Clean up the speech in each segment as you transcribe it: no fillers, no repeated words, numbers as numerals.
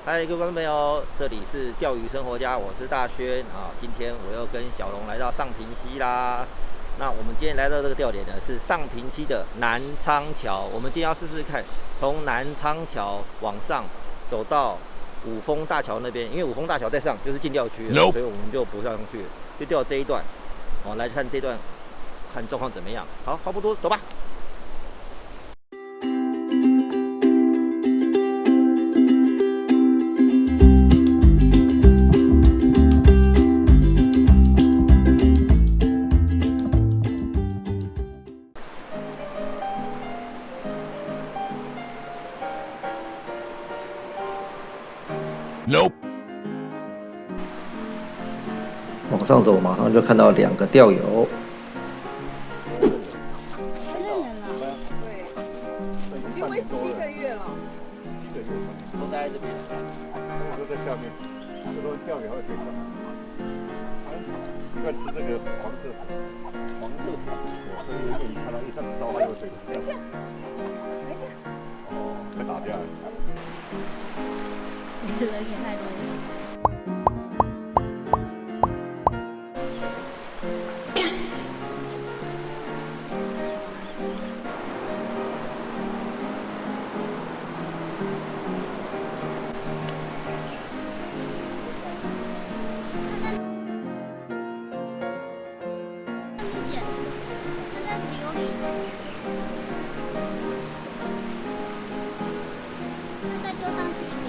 嗨，各位观众朋友，这里是钓鱼生活家，我是大轩啊。今天我又跟小龙来到上平溪啦。那我们今天来到这个钓点呢，是上平溪的南昌桥。我们今天要试试看，从南昌桥往上走到五峰大桥那边，因为五峰大桥在上就是禁钓区了，所以我们就不上去了，就钓这一段。来看这段，看状况怎么样。好，话不多，走吧。Nope。往上走，马上就看到2个钓友。认人了，对，因为7个月了，都在这边，都在下面，这都钓鱼还会可以上。习惯吃这个黄色黄色所以有点看到一上烧还有这个。等一下，哦，快打架了。人也太多了。再丢上去一点。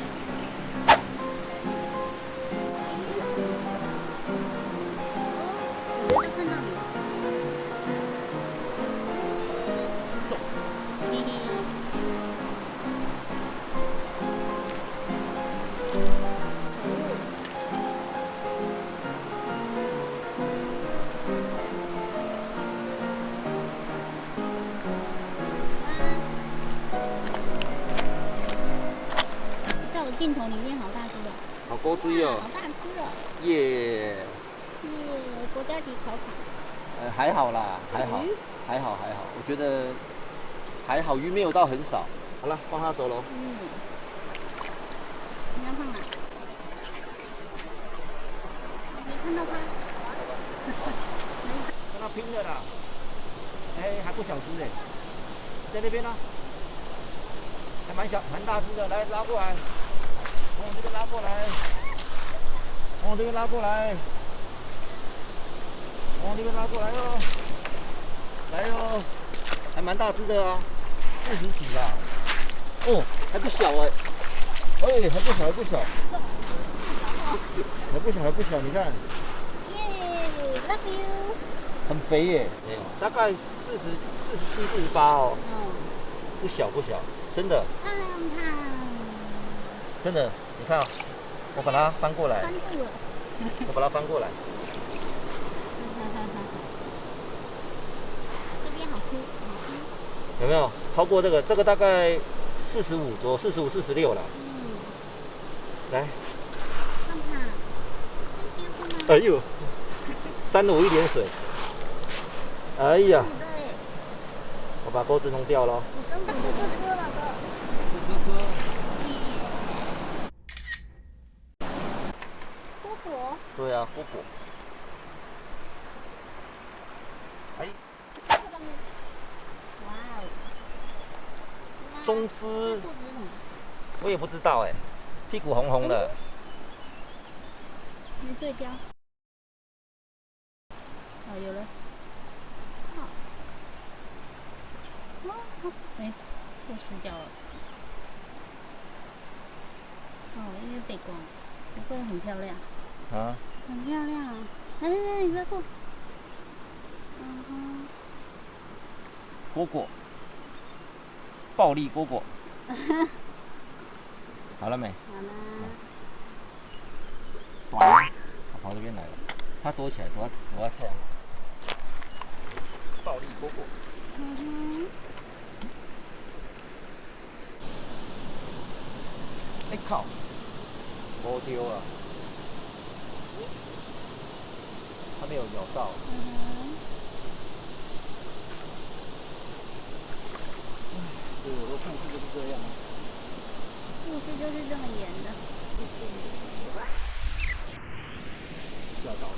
哦，我就看到你了。嘿嘿。在我镜头里面好大只哦。好高追哦，好大只哦。耶！耶，国家级考场。还好啦，还好，我觉得还好，鱼没有到很少。好了，放它走喽。你要放哪？没看到它。跟它拼了啦！还不小只哎，在那边呢，还蛮大只的，来拉过来，往这边拉过来，往这边拉过来，往这边拉过来哟，来哟，还蛮大只的啊，40几啦，哦，还不小哎，还不小，还不小，你看。耶 ，love you。很肥耶，大概47、48哦，不小，真的，胖胖。真的，你看啊，我把它翻过来，翻住了。我把它翻过来，这边好粗，有没有超过这个？这个大概45左右，45、46了。来，胖胖。哎呦，沾了我一点水。哎呀，我把钩子弄掉了。我真的哥了的。蝈蝈。对啊，蝈蝈。哎，哇哦。中丝，我也不知道哎，屁股红红的。没对焦。有了。又失焦了。因为背光，不会很漂亮。啊。很漂亮。来，你别过。蝈蝈，暴力蝈蝈。好了没？好啦。它跑这边来了，它躲起来，躲在太阳。暴力蝈蝈。靠！没丢啊，它没有咬到。对，我的故事就是这样。故事就是这么演的。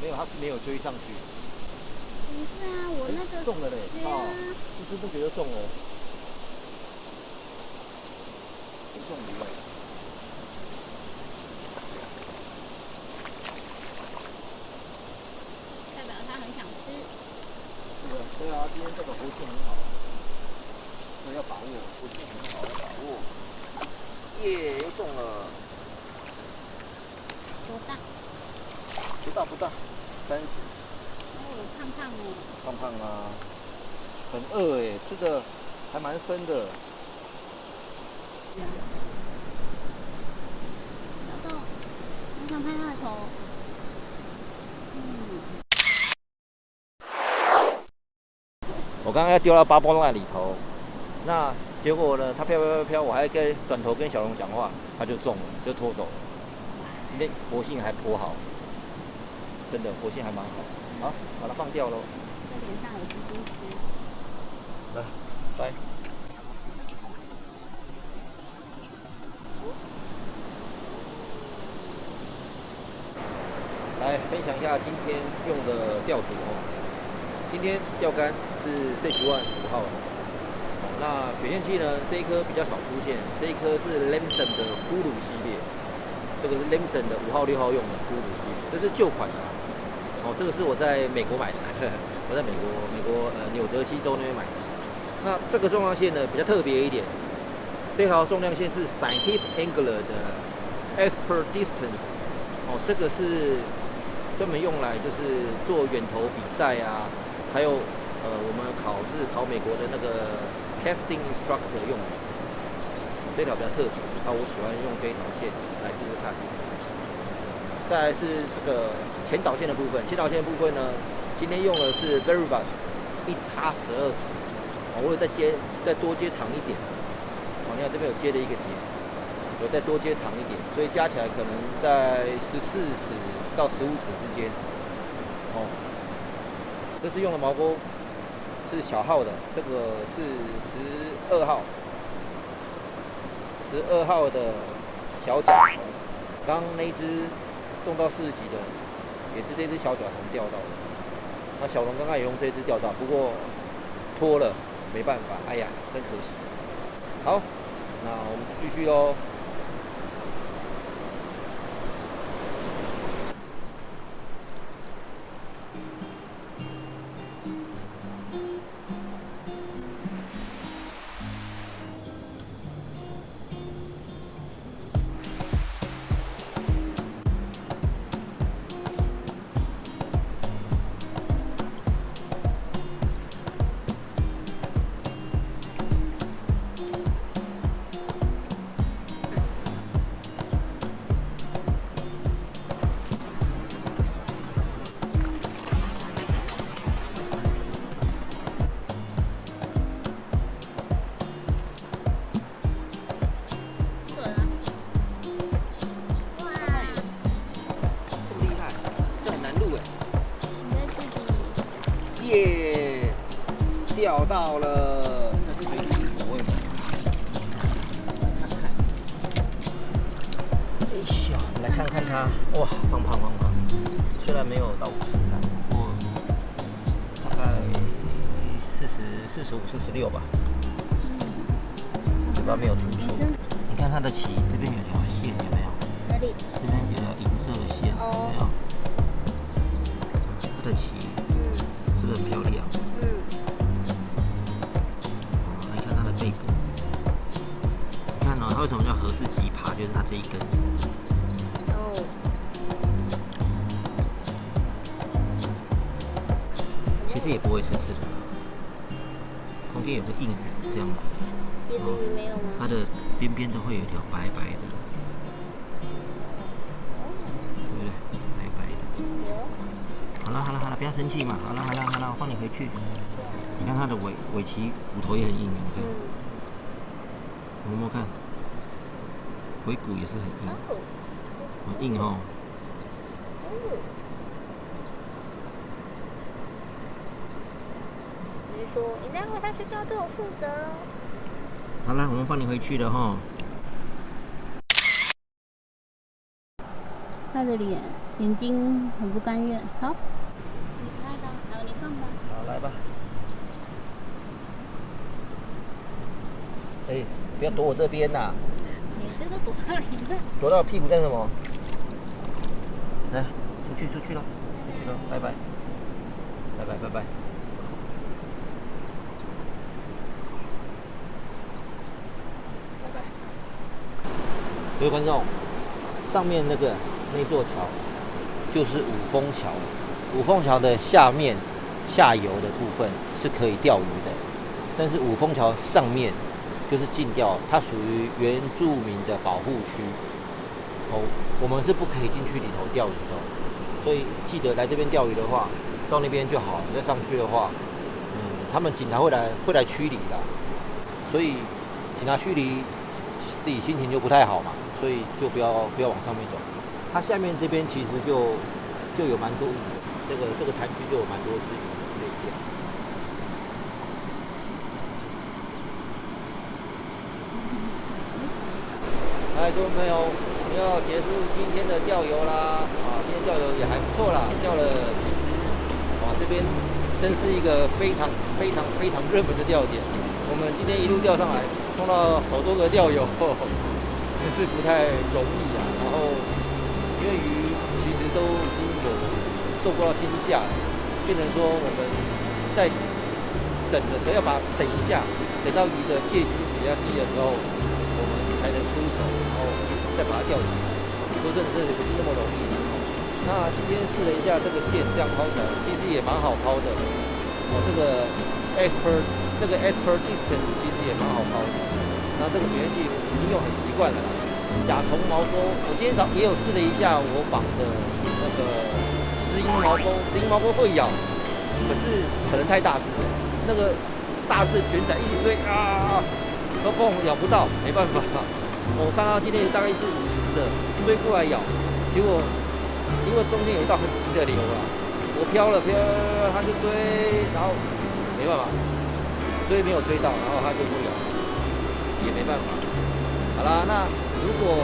没有，它没有追上去。不是啊，我那个中了嘞！对啊，不知不觉就中了，中鱼了。代表他很想吃。对啊，今天这个活性很好，所以要把握，活性很好，要把握。耶，又中了。多大？不大，30。哦，胖胖哎。胖胖啊，很饿哎，吃的还蛮深的。小豆，我想拍他的头。我刚刚要丢到巴波那里头，那结果呢，它飘，我还转头跟小龙讲话，它就中了，就拖走了。今天活性还颇好，真的活性还蛮好。好，把它放掉喽。在脸上有蜘蛛丝。来，拜。来分享一下今天用的钓组哦。今天钓竿是 Sichuan 5号的。那卷线器呢，这一颗比较少出现，这一颗是 Lamson 的呼噜系列，这个是 Lamson 的5号、6号用的呼噜系列，这是旧款的。哦，这个是我在美国买的，我在美国纽泽西州那边买的。那这个重量线呢比较特别一点，这条重量线是 Scientific Angler 的 Expert Distance， 哦，这个是专门用来就是做远投比赛啊，还有我们考美国的那个 Casting Instructor 用的。这条比较特别，我喜欢用这一条线来试试看。再来是这个前导线的部分，前导线的部分呢，今天用的是 Veribus 1X12尺，我有再多接长一点。你看这边有接了一个结，有再多接长一点，所以加起来可能在14尺到15尺之间。这次用的毛钩是小号的，这个是12号，12号的小甲虫。刚那一只中到40级的，也是这只小甲虫钓到的。那小龙刚刚也用这只钓到，不过脱了，没办法，哎呀，真可惜。好，那我们继续喽。耶，钓到了！这是水底口味的，看看。哎呀，来看看它，哇，胖，虽然没有到50啦，不过大概45、46吧。嘴巴没有突出。你看它的鳍这边有条线，有没有？哪里？这边有条银色的线，有没有？它的鳍。是不是很漂亮？来看它的背骨，你看它为什么叫和氏棘爬？就是它这一根。其实也不会吃刺的，中间有个硬骨这样子。别的鱼没有吗？它的边边都会有一条白白的，对不对？白白的。好了，不要生气嘛。好了，我放你回去。你看它的尾鳍骨头也很硬，你看，摸摸看，尾骨也是很硬哦。你是说你再回下去就要对我负责了？好了，我们放你回去了哈。他的眼睛很不甘愿。好，你拍吧，好，你放吧。好，来吧。哎，不要躲我这边呐！你这个躲到里面。躲到屁股干什么？来，出去了，拜拜，拜拜。各位观众，上面那座桥就是五峰桥。五峰桥的下游的部分是可以钓鱼的，但是五峰桥上面就是禁钓，它属于原住民的保护区。哦，我们是不可以进去里头钓鱼的，所以记得来这边钓鱼的话，到那边就好。你再上去的话，他们警察会来驱离的，所以警察驱离，自己心情就不太好嘛。所以就不要往上面走，它下面这边其实就有蛮多鱼的，这个潭区就有蛮多只鱼可以钓。各位朋友，我们要结束今天的钓游啦！今天钓游也还不错啦，钓了几只。这边真是一个非常热门的钓点。我们今天一路钓上来，碰到好多个钓友。真是不太容易啊，然后因为鱼其实都已经有受过到惊吓了，变成说我们在等的时候要把它等一下，等到鱼的戒心比较低的时候，我们才能出手，然后再把它钓起来。说真的，这也不是那么容易的。那今天试了一下这个线，这样抛起来其实也蛮好抛的。这个 expert distance 其实也蛮好抛的。那这个卷线器已经用很习惯了啦。甲虫毛钩，我今天也有试了一下我绑的那个石英毛钩，石英毛钩会咬，可是可能太大只了，那个大只卷仔一起追啊，都碰咬不到，没办法。我看到今天大概一只50的追过来咬，结果因为中间有一道很急的流啊，我飘了，它就追，然后没办法，追没有追到，然后它就不咬。也没办法。好啦，那如果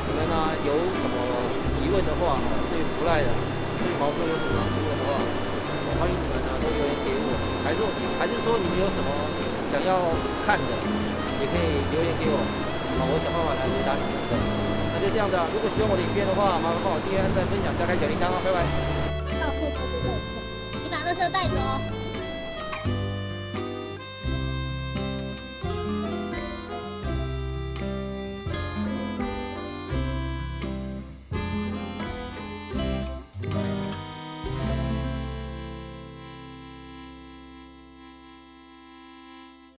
你们有什么疑问的话，对fly的、对毛钩有什么疑问的话，欢迎你们都留言给我，还是说你们有什么想要看的，也可以留言给我，我想办法来回答你们的。那就这样子啊，如果喜欢我的影片的话，麻烦帮我订阅、按赞、分享、加开小铃铛哦，拜拜。到处都是垃圾，你把垃圾带走。